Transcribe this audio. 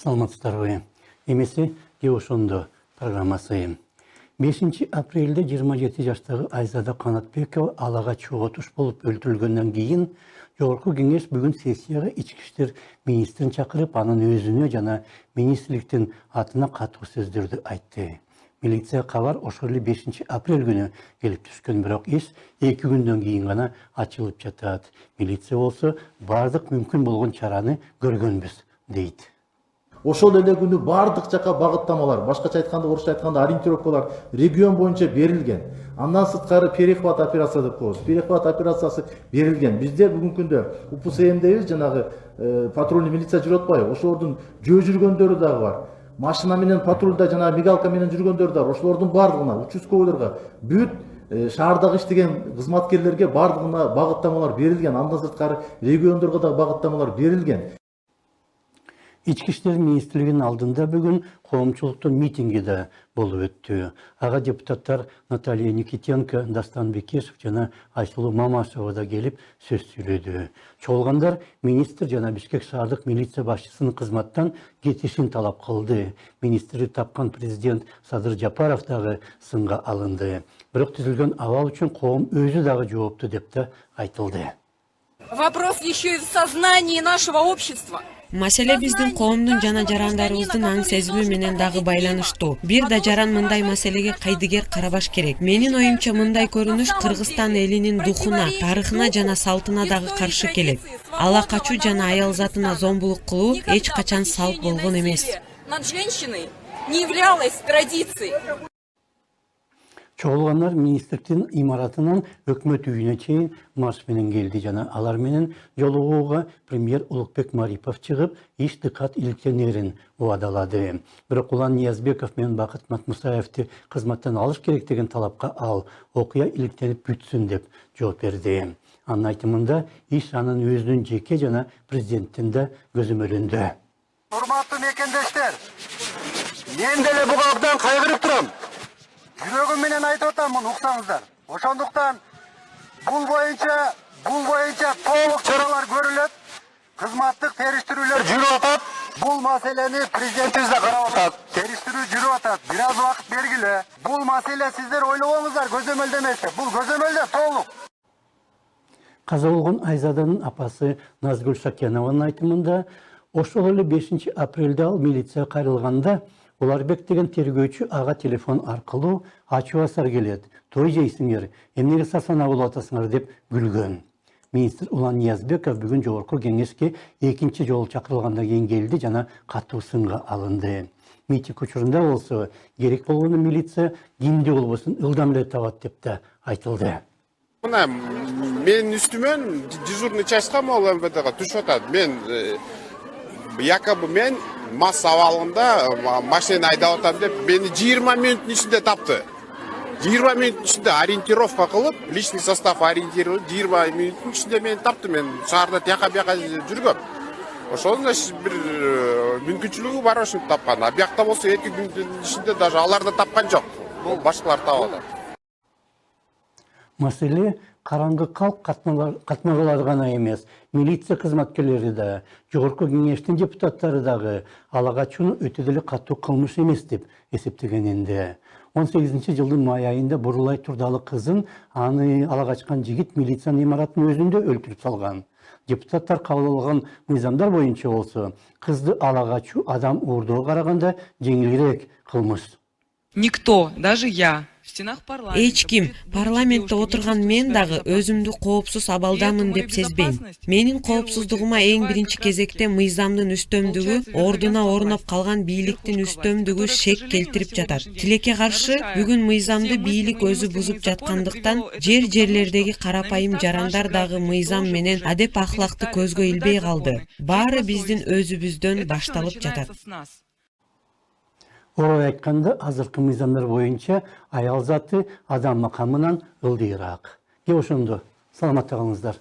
Саламатсыздарбы. Эмеси Ошондо программасы. 5 апрелде 27 жаштагы Айзада Канатбекова алага чогуу туш болуп өлтүрүлгөндөн кийин Жогорку Кеңеш бүгүн сессияга ички иштер министрин чакырып, анын өзүнө жана министрликтин атына катуу сөздөрдү айтты. Милиция кабар ошол эле 5 апрель күнү келип түшкөн, бирок иш 2 күндөн кийин гана ачылып жатат. Милиция болсо бардык мүмкүн болгон чараны көргөнбүз, дейт. Ошол эле күнү бардык жака багыттамалар, башкача айтканда, орусча айтканда ориентировкалар регион боюнча берилген. Андан сырткары перехват операция деп коебуз. Перехват операциясы берилген. Бизде бүгүнкү күндө УПСМдебиз, жанагы патрульный милиция жүрүп атпайбы? Ошолордун жөө жүргөндөрү дагы бар. Машина менен патрульда жана мигалка менен жүргөндөр дагы, ошолордун бардыгына, участковыйларга, бүт шаардагы иштеген кызматкерлерге бардыгына багыттамалар берилген. Андан сырткары региондорго да багыттамалар берилген. İçki İşler Ministrliğinin aldığında bugün koğumçulukta mitingi de bolup öttü. Ağa deputatlar Natalya Nikitenko, Dastan Bekirov jana Ayşulu Mamaşova da gelip söz söyledi. Çoğulganlar ministr jana Bişkek şaардык militsiya başçısının kızmattan getişin talap kıldı. Ministri tapkan prezident Sadır Japarov dagı sınga alındı. Biroq tüzülgön aval üçün koğum özü dagı жоопты деп de айтылды. Вопрос еще и в сознании нашего общества. Маселе биздин коомдун жана жарандарыбыздын аң сезими менен дагы байланыштуу. Бир да жаран мындай маселеге кайдыгер карабаш керек. Менин оюмча мындай көрүнүш Кыргызстан элинин духуна, тарыхына жана салтына дагы каршы келет. Ала качуу жана аял затына зомбулук кылуу эч качан салт болгон эмес. Над женщиной не являлась традицией. Çoğulganlar ministrliktин имаратынан өкмөт үйүнө чейин марш менен келди жана алар менен жолугууга премьер Улукбек Марипов чыгып, иш дыкат иликтенерин убадалады. Бирок Улан Ниязбеков менен Бакыт Матмусаевди кызматтан алыш керек деген талапка ал окуя иликтенип бүтсүн деп жооп берди. Анын айтымында иш анын өзүнүн жеке жана президенттин да көзөмөлүндө. Урматтуу мекендештер, мен деле буга абдан кайгырып турам. Жүрөгүм менен айтып атам, уксаңыздар. Ошондуктан бул боюнча толук чаралар көрүлөт. Кызматтык териштирүүлөр жүрүп атат. Бул маселени президентибиз да карап атат. Териштирүү жүрүп атат. Бир аз убакыт бергиле. Бул маселе сиздер ойлогоңуздар көзөмөлдө эмес. Бул көзөмөлдө толук. Каза болгон Айзаданын апасы Назгүл Шакенованын айтымында, ошол эле 5 апрелде ал милиция кайрылганда Уларбек деген тергөөчү ага телефон аркылуу ачуу асар келет. Той жейсиңер, эмнеге сарсана болуп атасыңар деп күлгөн. Министр Улан Ниязбеков бүгүн Жогорку Кеңешке экинчи жолу чакырылгандан кийин келди жана катуу сынга алынды. Митинг учурунда болсо керек болгону милиция кимди болбосун ылдам эле табат деп да айтылды. Мына менин үстүмөн дежурный частька могул МВДга түшүп атат. Мен якобы мен мас абалында машина айдап атам деп мени 20 мүнөттүн ичинде тапты. 20 мүнөттүн ичинде ориентировка кылып, личный состав ориентировал, 20 мүнөттүн ичинде мени тапты. Мен шаарда тияка бияка жүргөм. Ошол бир мүмкүнчүлүгү бар ошентип тапкан. А биякта болсо 2 күндүн ичинде даже алар да тапкан жок. Бул башкалар таап атат. Маселе караңгы калк катмагалары гана эмес, милиция кызматкерлери да, Жогорку Кеңештин депутаттары дагы ала качууну өтө деле катуу кылмыш эмес деп эсептегенинде. 18 жылдын май айында Бурулай Турдалы кызын аны ала качкан жигит милициянын имаратынын өзүндө өлтүрүп салган. Депутаттар кабыл алган мыйзамдар боюнча болсо, кызды ала качуу адам уурдоого караганда жеңилирээк кылмыш. Никто, даже я, в стенах парламента... Эч ким, парламентте отурган мен дагы өзүмдү коопсуз абалдамын деп сезбейм. Менин коопсуздугума эң биринчи кезекте мыйзамдын үстөмдүгү, ордуна орноп калган бийликтин үстөмдүгү шек келтирип жатат. Тилекке каршы, бүгүн мыйзамды бийлик өзү бузуп жаткандыктан, жерлердеги карапайым жарандар дагы мыйзам менен адеп ахлакты көзгө илбей калды. Баары биздин өзүбүздөн башталып жатат. Орой айтканда, азыркы мыйзамдар боюнча аял заты адам макамынан ылдыйраак. Ошондо саламатта калыңыздар.